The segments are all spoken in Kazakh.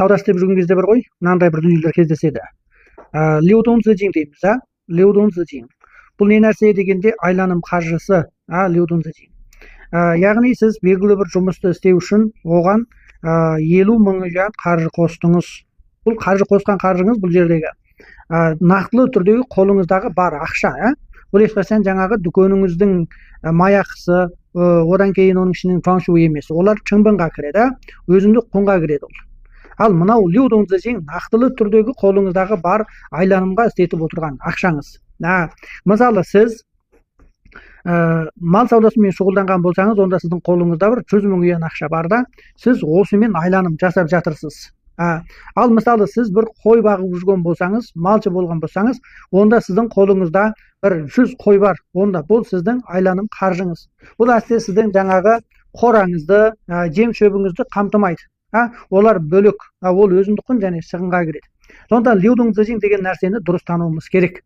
сауда істеп жүрген кезде бар ғой, мынандай бір дүниелер кездеседі. Лиудун цзинь дейміз, Лиудун цзинь. Бұл не нәрсе дегенде айланым қаржысы, Лиудун цзинь. Яғни сіз белгілі бір жұмысты істеу үшін оған 50.000 юан қаржы қостыңыз. Бұл қаржы қосқан қаржыңыз бұл жердегі нақтылы түрдегі қолыңыздағы бар ақша, бұл ешқашан жаңағы дүкеніңіздің маяқысы, одан кейін оның ішінен фаншуй емес. Олар чыңбынға кіреді, өзіндік құнға кіреді ол. Ал мынау Лиудун цзинь нақтылы түрдегі қолыңыздағы бар айланымға істетіп отырған ақшаңыз. Мысалы сіз мал саудасымен шұғылданған болсаңыз, онда сіздің қолыңызда бір 100.000 юан ақша бар да, сіз осымен айланым жасап жатырсыз. Ал мысалы сіз бір қой бағып жүрген болсаңыз, малшы болған болсаңыз, онда сіздің қолыңызда бір 100 қой бар. Онда бұл сіздің айланым қаржыңыз. Бұл әсте сіздің жаңағы қораңызды, жем шөбіңізді қамтымайды. Олар бөлек, ол өзіндік құн және шығынға кіреді. Сонда Лиудун цзинь деген нәрсені дұрыс тануымыз керек.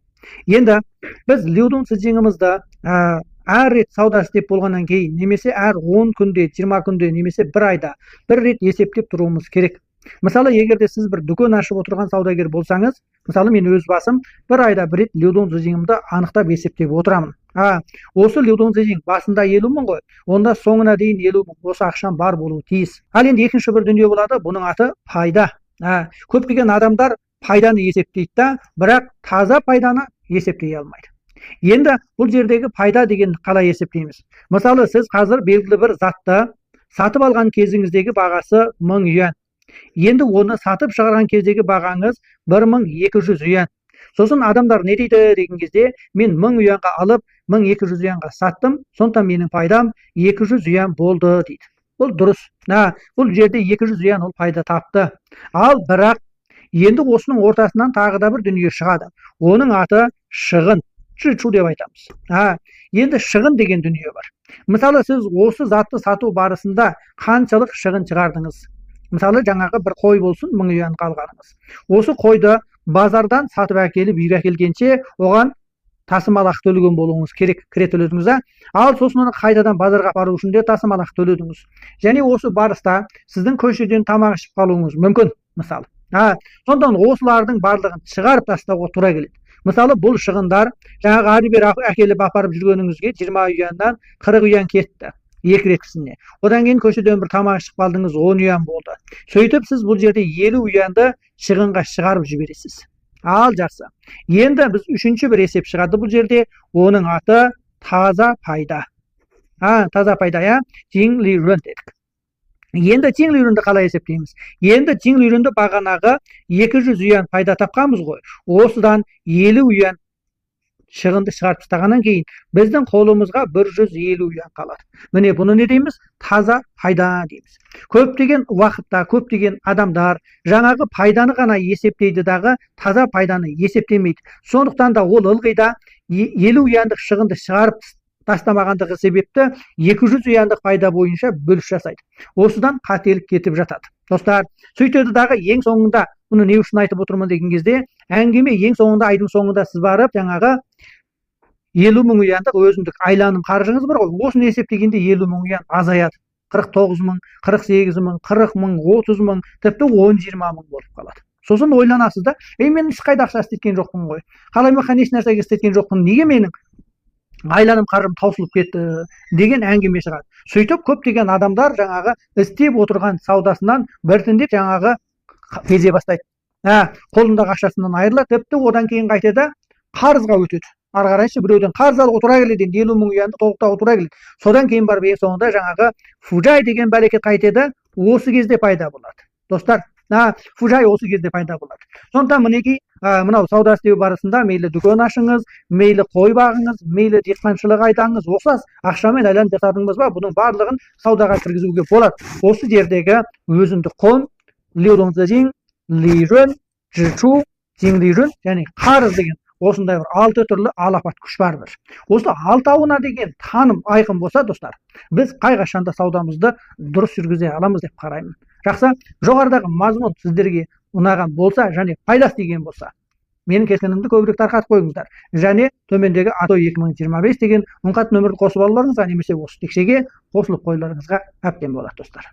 Енді біз Лиудун цзиньімізді әр рет сауда істеп болғаннан кейін, немесе әр 10 күнде, 20 күнде, немесе бір айда бір рет есептеп тұруымыз керек. Мысалы, егерде сіз бір дүкен ашып отырған саудагер болсаңыз, мысалы мен өз басым бір айда бір рет Лиудун цзиньімді анықтап есептеп отырамын. Осы Лиудун цзинь басында 50.000 ғой, онда соңына дейін 50.000 осы ақшам бар болуы тиіс. Ал енді екінші бір дүние болады, бұның аты пайда. Көптеген адамдар пайданы есептейді, бірақ таза пайданы есептей алмайды. Енді бұл жердегі пайда деген қалай есептейміз? Мысалы, сіз қазір белгілі бір затты сатып алған кезіңіздегі бағасы 1000 юан. Енді оны сатып шығарған кездегі бағаңыз 1200 юан. Сосын адамдар не дейді деген кезде, мен 1000 юанға алып, 1200 юанға саттым, сонда менің пайдам 200 юан болды дейді. Бұл дұрыс. Бұл жерде 200 юан ол пайда тапты. Ал бірақ енді осының ортасынан тағы да бір дүние шығады. Оның аты шығын. Чу деп айтамыз. Енді шығын деген дүние бар. Мысалы, сіз осы затты сату барысында қаншалық шығын шығардыңыз? Мысалы, жаңағы бір қой болсын, 1000 юан қалғаныңыз. Осы қойды базардан сатып әкеліп, үйге әкелгенше оған тасымалақ төлеген болуыңыз керек, кіре төледіңіз. Ал сосын оны қайтадан базарға апару үшін де тасымалақ төледіңіз. Және осы барыста сіздің көшеден тамақ ішіп қалуыңыз мүмкін, мысалы. Сондан осылардың барлығын шығарып тастауға тура келеді. Мысалы, бұл шығындар жаңағы әрбір әкеліп апарып жүргеніңізге 20 юаннан 40 юан кетті. Екі ретісіне. Одан кейін көшеден бір тамақ ішіп қалдыңыз, 10 юан болды. Сөйтіп сіз бұл жерде 50 юанды шығынға шығарып жібересіз. Ал жақсы. Енді біз үшінші бір есеп шығады бұл жерде. Оның аты таза пайда. Таза пайда, Жиң ли рун дедік. Енді Жиң ли рунды қалай есептейміз? Енді Жиң ли рунды бағанағы 200 юан пайда тапқанбыз ғой. Осыдан 50 юан шығынды шығарып тастағаннан кейін біздің қолымызға 150 юан қалады. Міне бұны не дейміз? Таза пайда дейміз. Көптеген уақытта, көптеген адамдар жаңағы пайданы ғана есептейді дағы, таза пайданы есептемейді. Сондықтан да ол ылғида 50 юандық шығынды шығарып тастамағандығы себепті 200 юандық пайда бойынша бөліс жасайды. Осыдан қателік кетіп жатады. Достар, сөйтеді дағы ең соңында, бұны не үшін айтып отырмын деген кезде, әңгіме ең соңында, айдың соңында сіз барып, жаңағы 50.000 юандық өзіндік айланым қаржыңыз бар ғой, осыны есептегенде 50.000 юан азаяды. 49.000, 48.000, 40.000, 30.000, тіпті 10-20 мың болып қалады. Сосын ойланасыз да, мен ешқайда ақша істеткен жоқпын ғой. Қалаймақан еш нәрсеге істеткен жоқпын. Неге менің айланым қаржым таусылып кетті деген әңгіме шығады. Сөйтіп көптеген адамдар жаңағы істеп отырған саудасынан біртіндеп жаңағы кезе бастайды. Қолындағы ақшасынан айырылады, тіпті одан кейін қайтеді, қарызға өтеді. Ары қарайшы біреуден қарыз алуға тура келеді, 50.000 юанды толықтауға тура келеді. Содан кейін барып ең соңында жаңағы фужай деген бәлекет қайтеді, осы кезде пайда болады. Достар, фужай осы кезде пайда болады. Сондықтан мінекей мынау сауда істеу барысында мейлі дүкен ашыңыз, мейлі қой бағыңыз, мейлі диқаншылық айтаңыз, ұқсас ақшамен айланып жасадыңыз ба, бұның барлығын саудаға кіргізуге болады. Осы жердегі өзіндік құн, Лиудун цзинь, ли рун, жичу, Жиң ли рун және қарыз деген осындай бір 6 түрлі алапат күш барdır. Осы алтауына деген таным айқын болса, достар, біз қай-қашанда саудамызды дұрыс жүргізе аламыз деп қараймын. Жақсы, жоғарыдағы мазмұн сіздерге ұнаған болса және пайдасы тиген болса, менің кескенімді көбірек тарқатып қойыңыздар. Және төмендегі АТО 2025 деген ұнқат нөмірді қосып алуларыңызға немесе осы текшеге қосылып қоюларыңызға әбден болады, достар.